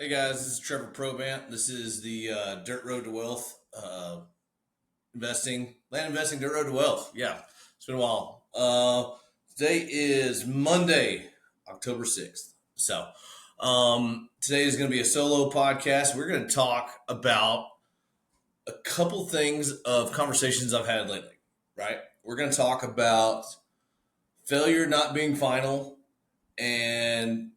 Hey guys, this is Trevor Probant. This is the Dirt Road to Wealth land investing, Dirt Road to Wealth. Yeah, it's been a while. Today is Monday, October 6th. Today is going to be a solo podcast. We're going to talk about a couple things of conversations I've had lately, right? We're going to talk about failure not being final and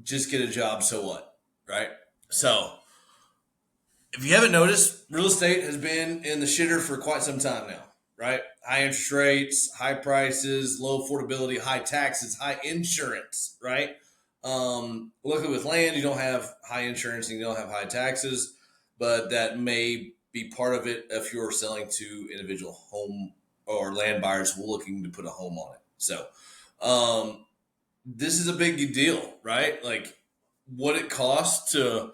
just get a job, so what, right? So, if you haven't noticed, real estate has been in the shitter for quite some time now, right? High interest rates, high prices, low affordability, high taxes, high insurance, right? Luckily with land, you don't have high insurance and you don't have high taxes, but that may be part of it if you're selling to individual home or land buyers looking to put a home on it. So, this is a big deal, right? Like what it costs to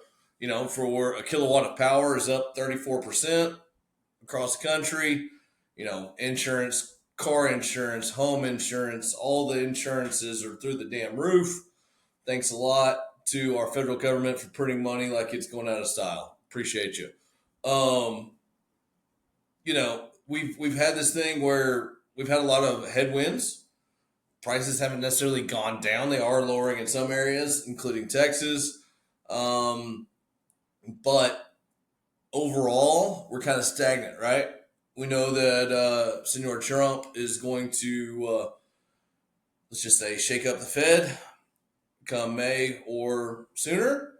for a kilowatt of power is up 34% across the country. Insurance, car insurance, home insurance, all the insurances are through the damn roof. Thanks a lot to our federal government for printing money like it's going out of style. Appreciate you. Um, we've had this thing where we've had a lot of headwinds. Prices haven't necessarily gone down. They are lowering in some areas, including Texas. But overall, we're kind of stagnant, right? We know that Senor Trump is going to, let's just say, shake up the Fed come May or sooner.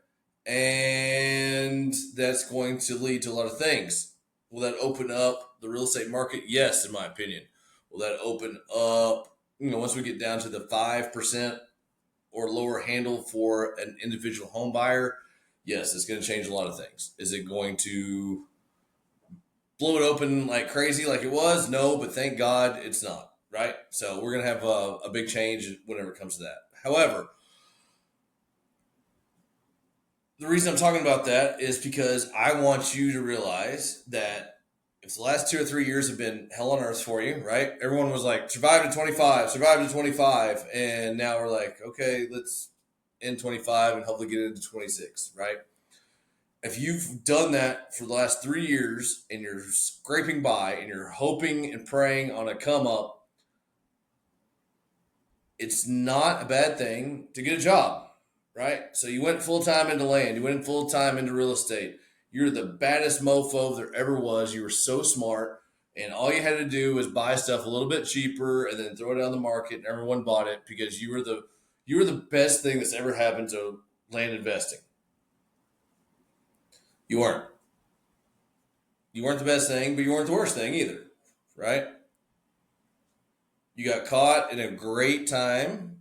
And that's going to lead to a lot of things. Will that open up the real estate market? Yes, in my opinion. Will that open up, once we get down to the 5% or lower handle for an individual home buyer? Yes, it's going to change a lot of things. Is it going to blow it open like crazy like it was? No, but thank God it's not, right? So we're going to have a big change whenever it comes to that. However, the reason I'm talking about that is because I want you to realize that if the last 2 or 3 years have been hell on earth for you, right? Everyone was like, survive to 25, survive to 25. And now we're like, okay, let's end 25 and hopefully get into 26, right? If you've done that for the last 3 years and you're scraping by and you're hoping and praying on a come up, it's not a bad thing to get a job, right? So you went full time into land, you went full time into real estate. You're the baddest mofo there ever was. You were so smart, and all you had to do was buy stuff a little bit cheaper and then throw it on the market, and everyone bought it because you were the best thing that's ever happened to land investing. You weren't. You weren't the best thing, but you weren't the worst thing either, right? You got caught in a great time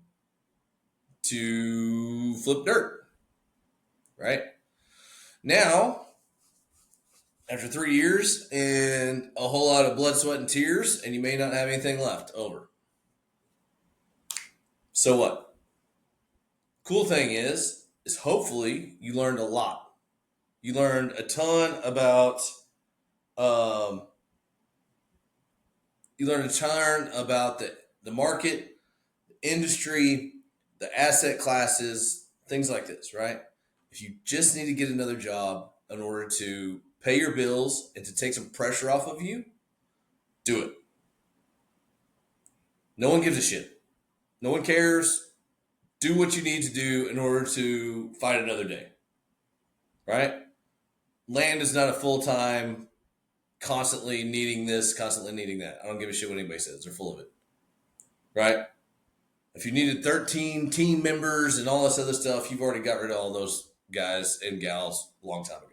to flip dirt, right? Now, after 3 years and a whole lot of blood, sweat, and tears, and you may not have anything left over. So what? Cool thing is hopefully you learned a lot. You learned a ton about um, the market, the industry, the asset classes, things like this, right? If you just need to get another job in order to pay your bills and to take some pressure off of you, do it. No one gives a shit. No one cares. Do what you need to do in order to fight another day, right? Land is not a full time, constantly needing this, constantly needing that. I don't give a shit what anybody says. They're full of it, right? If you needed 13 team members and all this other stuff, you've already got rid of all those guys and gals a long time ago.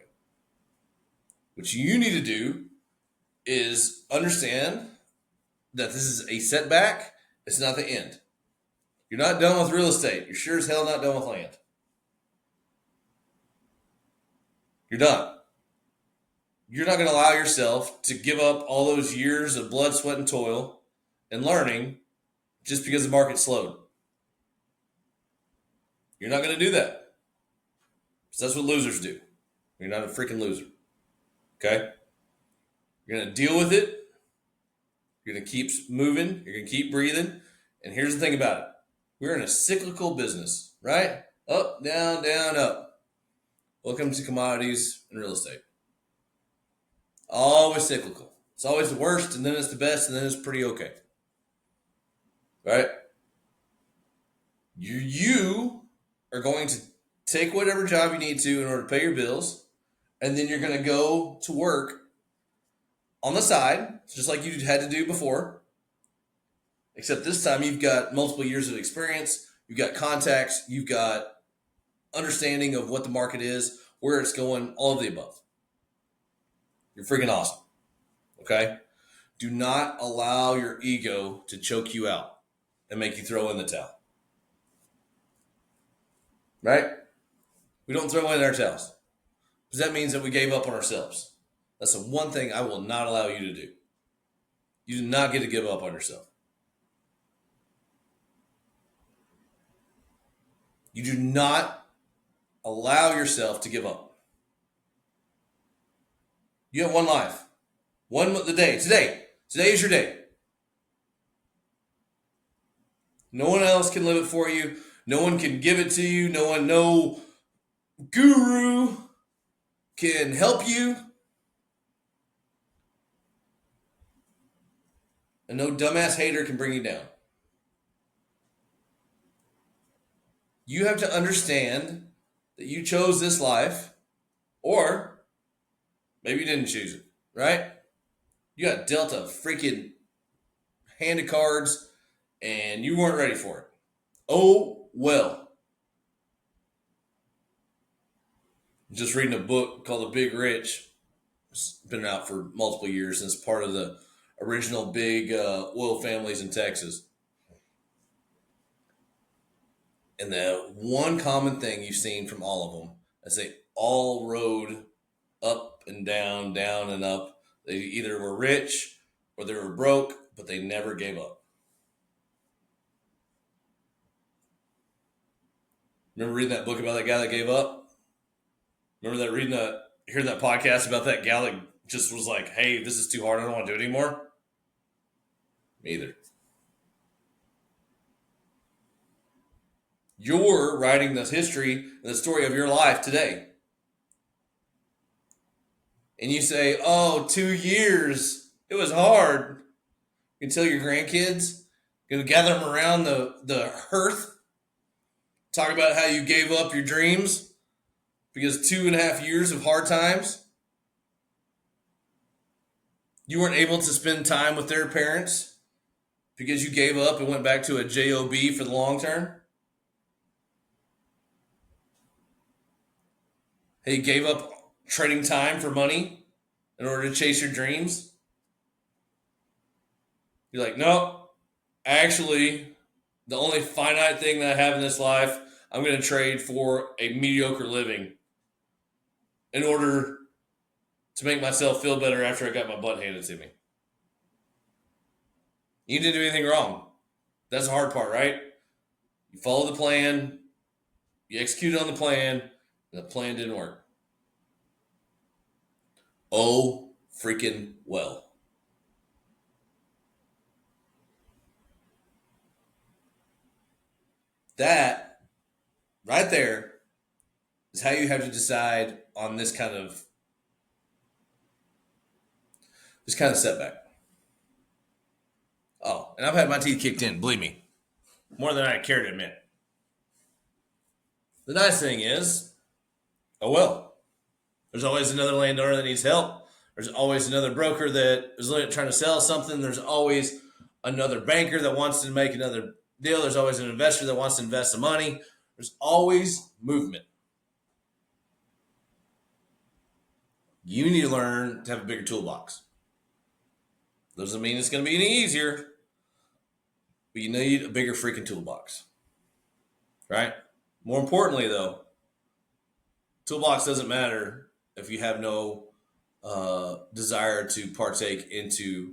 What you need to do is understand that this is a setback. It's not the end. You're not done with real estate. You're sure as hell not done with land. You're done. You're not going to allow yourself to give up all those years of blood, sweat, and toil and learning just because the market slowed. You're not going to do that. Because that's what losers do. You're not a freaking loser. Okay? You're going to deal with it. You're going to keep moving. You're going to keep breathing. And here's the thing about it. We're in a cyclical business, right? Up, down, up. Welcome to commodities and real estate. Always cyclical. It's always the worst, and then it's the best, and then it's pretty okay. Right? You are going to take whatever job you need to in order to pay your bills, and then you're going to go to work on the side, just like you had to do before. Except this time you've got multiple years of experience, you've got contacts, you've got understanding of what the market is, where it's going, all of the above. You're freaking awesome. Okay? Do not allow your ego to choke you out and make you throw in the towel. Right? We don't throw in our towels. Because that means that we gave up on ourselves. That's the one thing I will not allow you to do. You do not get to give up on yourself. You do not allow yourself to give up. You have one life. The day. Today. Today is your day. No one else can live it for you. No one can give it to you. No guru can help you. And no dumbass hater can bring you down. You have to understand that you chose this life, or maybe you didn't choose it, right? You got dealt a freaking hand of cards and you weren't ready for it. Oh, well. I'm just reading a book called The Big Rich. It's been out for multiple years and it's part of the original big oil families in Texas. And the one common thing you've seen from all of them is they all rode up and down, down and up. They either were rich or they were broke, but they never gave up. Remember reading that book about that guy that gave up? Remember that hearing that podcast about that gal that just was like, hey, this is too hard. I don't want to do it anymore? Me either. You're writing the history and the story of your life today. And you say, oh, 2 years. It was hard. You can tell your grandkids, you can gather them around the hearth, talk about how you gave up your dreams because 2.5 years of hard times. You weren't able to spend time with their parents because you gave up and went back to a job for the long term. Hey, you gave up trading time for money in order to chase your dreams. You're like, no, actually, the only finite thing that I have in this life, I'm going to trade for a mediocre living in order to make myself feel better after I got my butt handed to me. You didn't do anything wrong. That's the hard part, right? You follow the plan, you execute on the plan, and the plan didn't work. Oh, freaking well. That right there is how you have to decide on this kind of setback. Oh, and I've had my teeth kicked in, believe me, more than I care to admit. The nice thing is, oh well, there's always another landowner that needs help. There's always another broker that is trying to sell something. There's always another banker that wants to make another deal. There's always an investor that wants to invest some money. There's always movement. You need to learn to have a bigger toolbox. Doesn't mean it's going to be any easier, but you need a bigger freaking toolbox. Right? More importantly, though, toolbox doesn't matter if you have no desire to partake into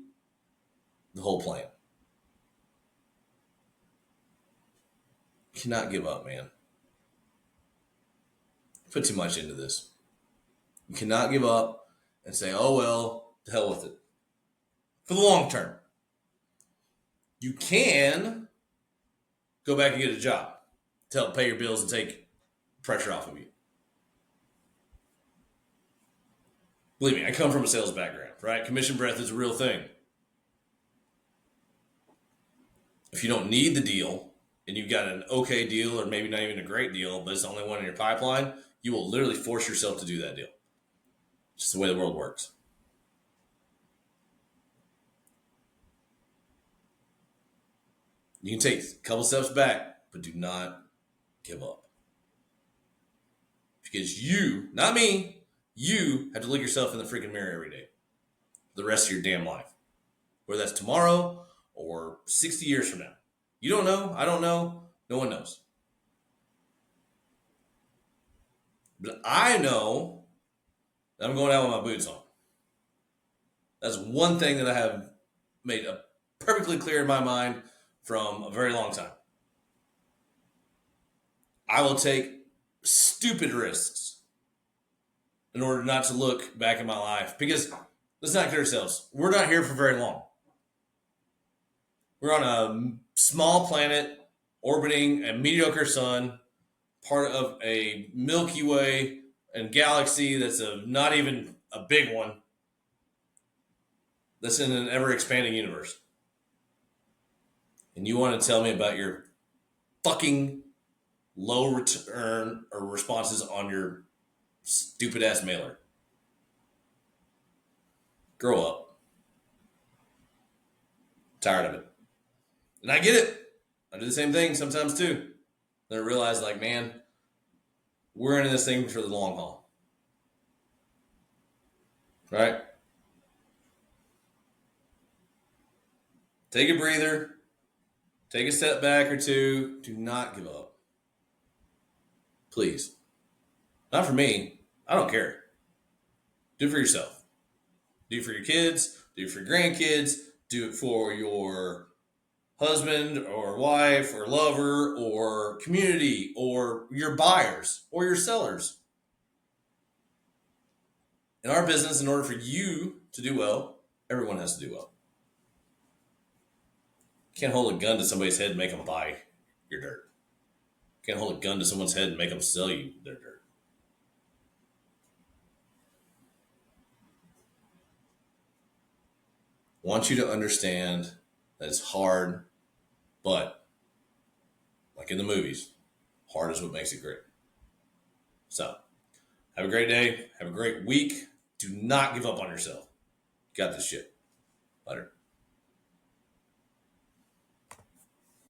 the whole plan. You cannot give up, man. Put too much into this. You cannot give up and say, oh, well, to hell with it. For the long term. You can go back and get a job to help pay your bills and take pressure off of you. Believe me, I come from a sales background, right? Commission breath is a real thing. If you don't need the deal and you've got an okay deal or maybe not even a great deal, but it's the only one in your pipeline, you will literally force yourself to do that deal. It's just the way the world works. You can take a couple steps back, but do not give up. Because you, not me, you have to look yourself in the freaking mirror every day for the rest of your damn life. Whether that's tomorrow or 60 years from now. You don't know. I don't know. No one knows. But I know that I'm going out with my boots on. That's one thing that I have made perfectly clear in my mind from a very long time. I will take stupid risks in order not to look back in my life. Because let's not kid ourselves. We're not here for very long. We're on a small planet orbiting a mediocre sun, part of a Milky Way and galaxy that's not even a big one, that's in an ever expanding universe. And you want to tell me about your fucking low return or responses on your stupid ass mailer? Grow up. Tired of it. And I get it. I do the same thing sometimes too. Then I realize, like, man, we're in this thing for the long haul. Right? Take a breather. Take a step back or two. Do not give up. Please. Not for me. I don't care. Do it for yourself. Do it for your kids. Do it for your grandkids. Do it for your husband or wife or lover or community or your buyers or your sellers. In our business, in order for you to do well, everyone has to do well. You can't hold a gun to somebody's head and make them buy your dirt. You can't hold a gun to someone's head and make them sell you their dirt. I want you to understand that it's hard, but like in the movies, hard is what makes it great. So, have a great day. Have a great week. Do not give up on yourself. You got this shit. Later.